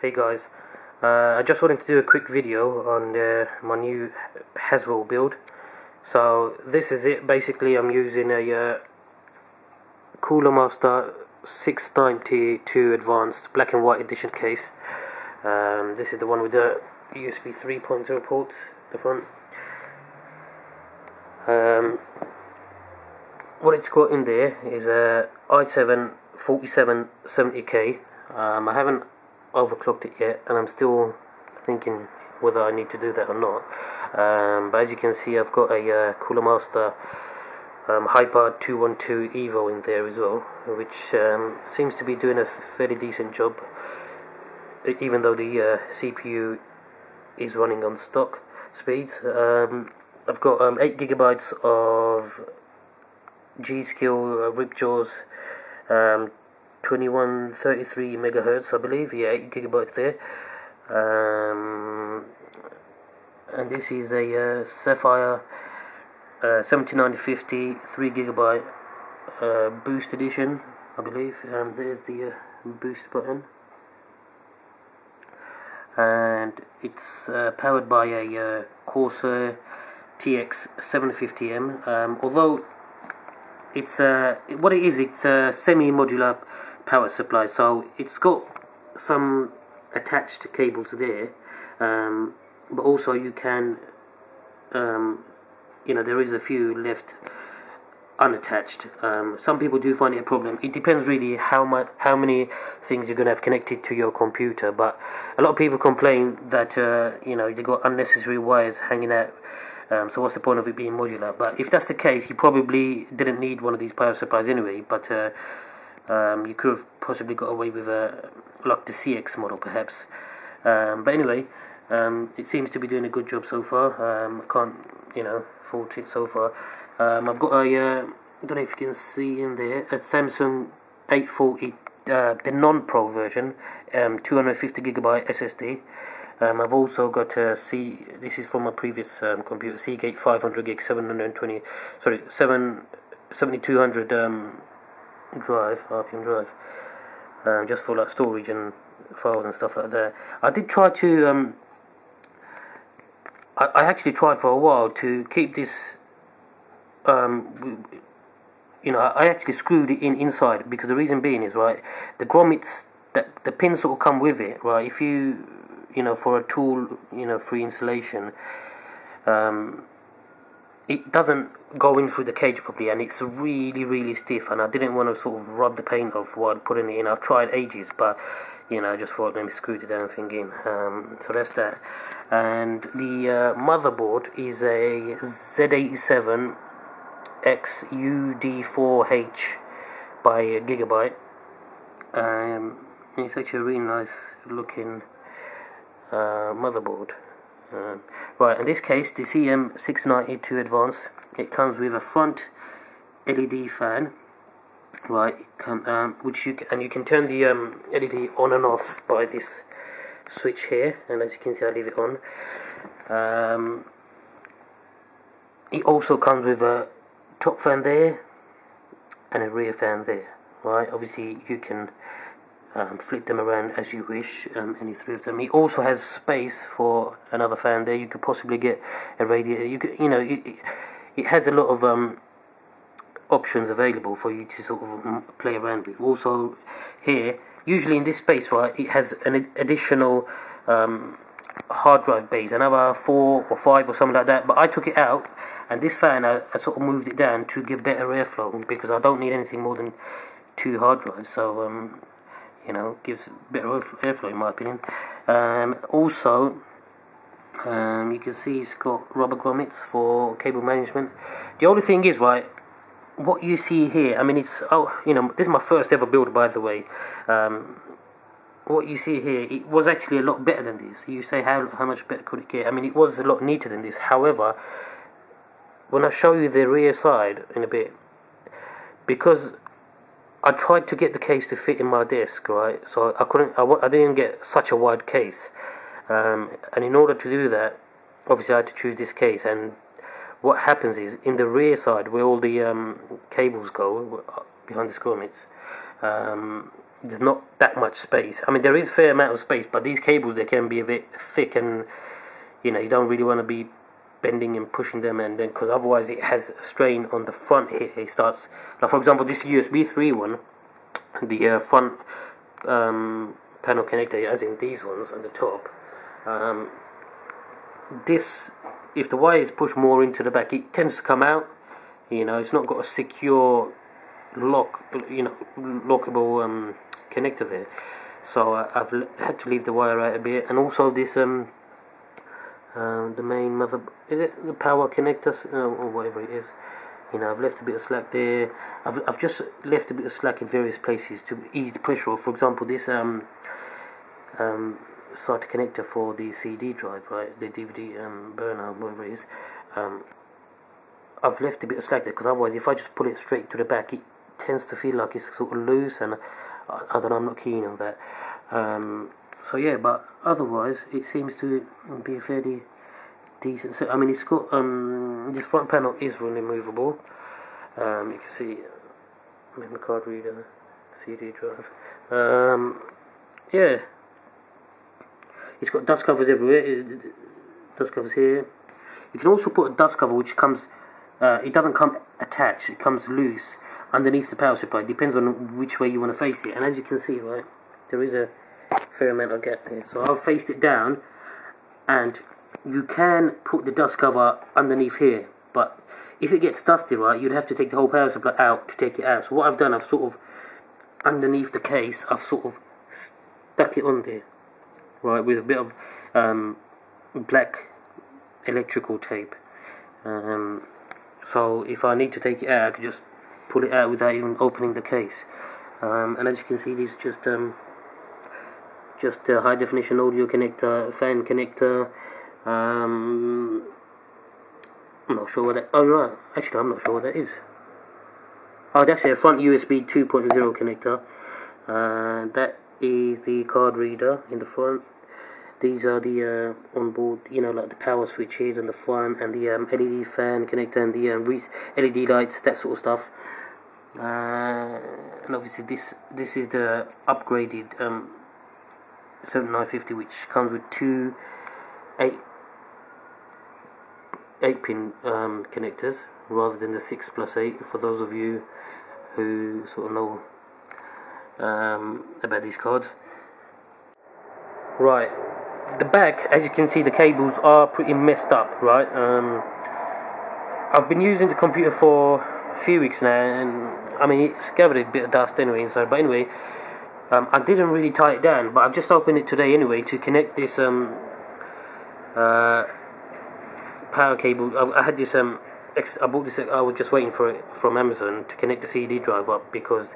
Hey guys, I just wanted to do a quick video on my new Haswell build. So this is it. Basically I'm using a Cooler Master 692 Advanced black and white edition case. This is the one with the USB 3.0 ports at the front. What it's got in there is a i7 4770K. I haven't overclocked it yet, and I'm still thinking whether I need to do that or not. But as you can see, I've got a Cooler Master Hyper 212 Evo in there as well, which seems to be doing a fairly decent job, even though the CPU is running on stock speeds. I've got 8 gigabytes of Skill RipjawX 2133 megahertz, I believe. Yeah, 8 gigabytes there. And this is a Sapphire 7950 3 gigabyte boost edition, I believe. There's the boost button, and it's powered by a Corsair TX750M. Although it's what it is, it's a semi-modular power supply, so it's got some attached cables there, but also you can, there is a few left unattached. Some people do find it a problem. It depends really how many things you're going to have connected to your computer, but a lot of people complain that they got unnecessary wires hanging out. So what's the point of it being modular? But if that's the case, you probably didn't need one of these power supplies anyway. But you could have possibly got away with like the CX model perhaps. But anyway, it seems to be doing a good job so far. I can't fault it so far. I've got a I don't know if you can see in there, a Samsung 840, the non-pro version, 250 gigabyte SSD. I've also got this is from my previous computer, Seagate 500 gig 7200 RPM drive, just for like storage and files and stuff like that. I did try to I actually tried for a while to keep this I actually screwed it inside, because the reason being is, right, the grommets, that the pins sort of come with it, right. If you for a tool, free installation, it doesn't go in through the cage properly, and it's really stiff, and I didn't want to sort of rub the paint off while putting it in. I've tried ages, but I just thought, let me screw the damn thing in. So that's that. And the motherboard is a Z87X-UD4H by Gigabyte. It's actually a really nice looking motherboard. Right, in this case, the CM692 Advanced, it comes with a front LED fan, right, which you can turn the LED on and off by this switch here, and as you can see, I leave it on. It also comes with a top fan there and a rear fan there, right. Obviously you can flip them around as you wish, any three of them. It also has space for another fan there. You could possibly get a radiator. You could, it has a lot of options available for you to sort of play around with. Also here, usually in this space, right, it has an additional hard drive base, another 4 or 5 or something like that. But I took it out, and this fan, I sort of moved it down to give better airflow, because I don't need anything more than 2 hard drives. So gives better airflow in my opinion. Also, you can see it's got rubber grommets for cable management. The only thing is, right, what you see here, I mean, it's this is my first ever build, by the way. What you see here, it was actually a lot better than this. You say, how much better could it get? I mean, it was a lot neater than this. However, when I show you the rear side in a bit, because I tried to get the case to fit in my desk, right, so I didn't get such a wide case, and in order to do that, obviously I had to choose this case. And what happens is, in the rear side, where all the cables go behind the grommets, there's not that much space. I mean, there is a fair amount of space, but these cables, they can be a bit thick, and you know, you don't really want to be bending and pushing them, and then because otherwise it has strain on the front here. It starts, like for example, this USB 3 one, the front panel connector, as in these ones on the top, this, if the wire is pushed more into the back, it tends to come out. You know, it's not got a secure lockable connector there, so I've had to leave the wire out a bit. And also this the main mother, is it the power connector or whatever it is, you know, I've left a bit of slack there. I've just left a bit of slack in various places to ease the pressure off. For example, this SATA connector for the CD drive, right, the DVD burner, whatever it is, I've left a bit of slack there, because otherwise if I just pull it straight to the back, it tends to feel like it's sort of loose, and I don't know, I'm not keen on that. So yeah, but otherwise it seems to be a fairly decent set. I mean, it's got this front panel is really movable. You can see memory card reader, CD drive. Yeah, it's got dust covers everywhere. Dust covers here. You can also put a dust cover which comes, it doesn't come attached, it comes loose underneath the power supply. It depends on which way you want to face it, and as you can see, right, there is a fair amount of gap there. So I've faced it down, and you can put the dust cover underneath here, but if it gets dusty, right, you'd have to take the whole power supply out to take it out. So what I've done, I've sort of, underneath the case, I've sort of stuck it on there, right, with a bit of black electrical tape. So if I need to take it out, I can just pull it out without even opening the case. And as you can see, this is just a high definition audio connector, fan connector. I'm not sure what that. Oh right, actually I'm not sure what that is. Oh, that's a front USB 2.0 connector. That is the card reader in the front. These are the onboard, you know, like the power switches on the front, and the LED fan connector, and the LED lights, that sort of stuff. And obviously this is the upgraded 7950, which comes with two 8-pin connectors rather than the 6+8. For those of you who sort of know about these cards, right. The back, as you can see, the cables are pretty messed up, right? I've been using the computer for a few weeks now, and I mean, it's gathered a bit of dust anyway inside, but anyway, I didn't really tie it down, but I've just opened it today anyway to connect this power cable. I had this I bought this, I was just waiting for it from Amazon to connect the CD drive up, because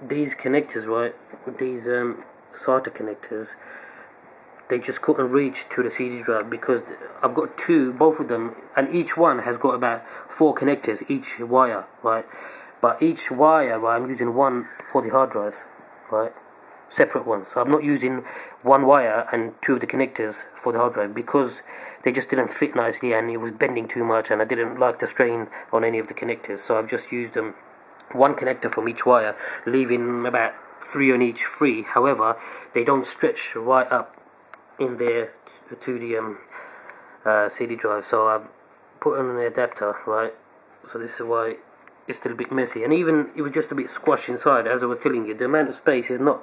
these connectors, right, these SATA connectors, they just couldn't reach to the CD drive, because I've got two, both of them, and each one has got about 4 connectors, each wire, right? But each wire, right, I'm using one for the hard drives, right? Separate ones. So I'm not using one wire and 2 of the connectors for the hard drive, because they just didn't fit nicely, and it was bending too much, and I didn't like the strain on any of the connectors. So I've just used one connector from each wire, leaving about 3 on each free. However, they don't stretch right up in there to the CD drive, so I've put on an adapter, right? So this is why it's still a bit messy, and even it was just a bit squashed inside. As I was telling you, the amount of space is not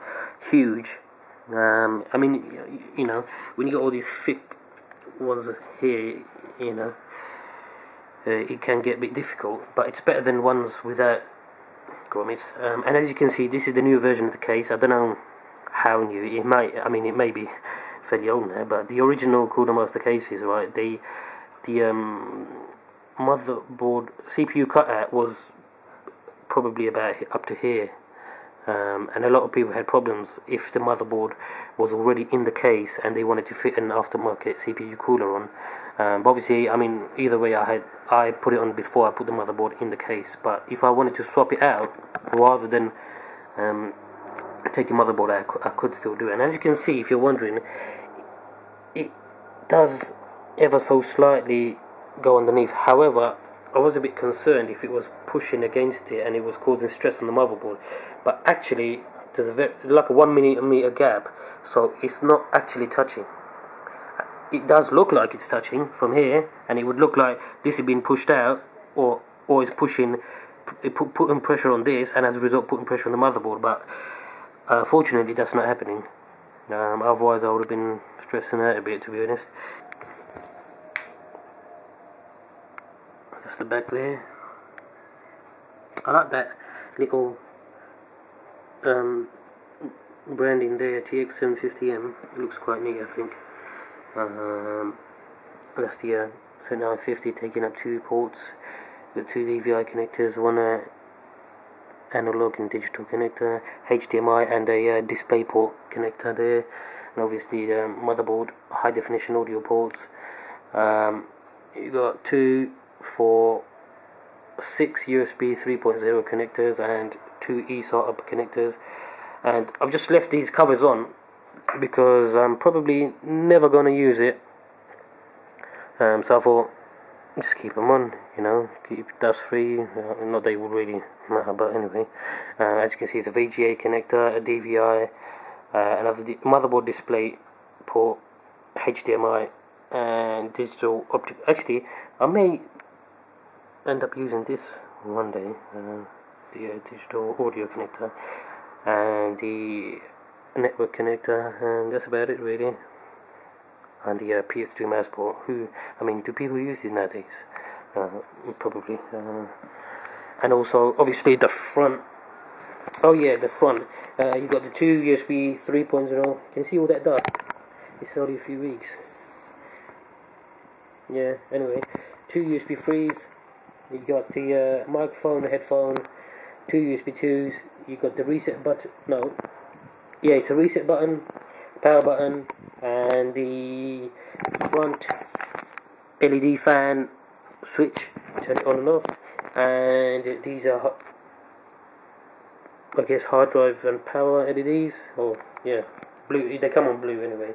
huge. I mean, you know, when you got all these thick ones here, you know, it can get a bit difficult, but it's better than ones without grommets. And as you can see, this is the new version of the case. I don't know how new it might. I mean, it may be fairly old now, but the original Cooler cases, right? The motherboard CPU cutout was probably about up to here, and a lot of people had problems if the motherboard was already in the case and they wanted to fit an aftermarket CPU cooler on. But obviously, I mean, either way, I put it on before I put the motherboard in the case. But if I wanted to swap it out, rather than take the motherboard out, I could still do it. And as you can see, if you're wondering, it does ever so slightly go underneath. However, I was a bit concerned if it was pushing against it and it was causing stress on the motherboard, but actually there's like a 1 millimeter gap, so it's not actually touching. It does look like it's touching from here, and it would look like this is being pushed out, or it's pushing, putting pressure on this, and as a result putting pressure on the motherboard. But fortunately that's not happening. Otherwise I would have been stressing out a bit, to be honest. That's the back there. I like that little branding there, TX750M. It looks quite neat, I think. That's the 7950 taking up 2 ports. Got 2 DVI connectors, one analog and digital connector, HDMI, and a display port connector there, and obviously the motherboard high definition audio ports. You got 2, 4, 6 USB 3.0 connectors and 2 eSATA connectors, and I've just left these covers on because I'm probably never going to use it, so I thought just keep them on, you know, keep dust free. Not that it would really matter, but anyway, as you can see, it's a VGA connector, a DVI, another motherboard display port, HDMI, and digital optic. Actually, I may end up using this one day, the digital audio connector and the network connector, and that's about it really. And the PS2 mouse port. Do people use these nowadays? Probably. And also, obviously, the front. Oh yeah, the front. You got the 2 USB 3.0. Can you see all that dust? It's only a few weeks. Yeah. Anyway, 2 USB 3s. You got the microphone, the headphone. 2 USB 2s. You got the reset button. No. Yeah, it's a reset button, power button, and the front LED fan switch, turn it on and off. And these are, I guess, hard drive and power LEDs, or yeah, blue. They come on blue anyway.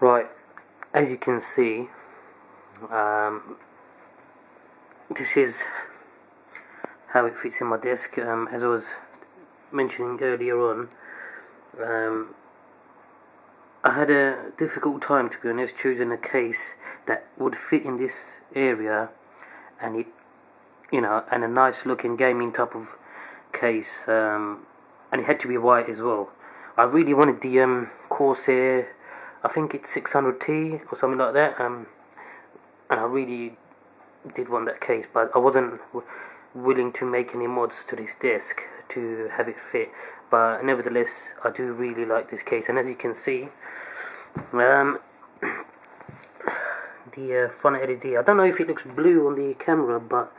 Right, as you can see, this is how it fits in my desk. As I was mentioning earlier on, I had a difficult time, to be honest, choosing a case that would fit in this area, and it, and a nice looking gaming type of case, and it had to be white as well. I really wanted the Corsair, I think it's 600T or something like that, and I really did want that case, but I wasn't willing to make any mods to this desk to have it fit. But nevertheless, I do really like this case, and as you can see, the front LED, I don't know if it looks blue on the camera, but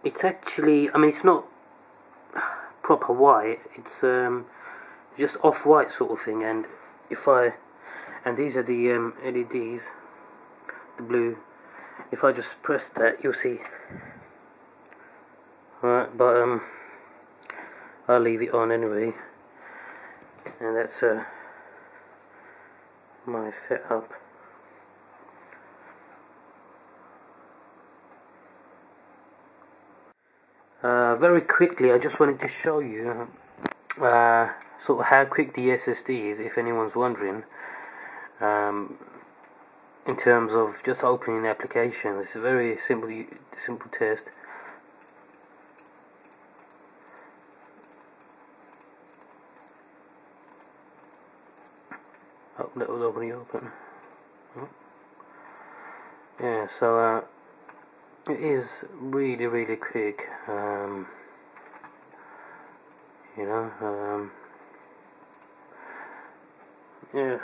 it's actually, it's not proper white, it's just off-white sort of thing. And and these are the LEDs, the blue. If I just press that, you'll see. Alright, but I'll leave it on anyway. And that's my setup. Very quickly, I just wanted to show you sort of how quick the SSD is, if anyone's wondering, in terms of just opening applications. It's a very simple test. Oh, that was already open. Yeah, so it is really quick. You know, yeah.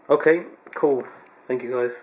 Okay, cool. Thank you guys.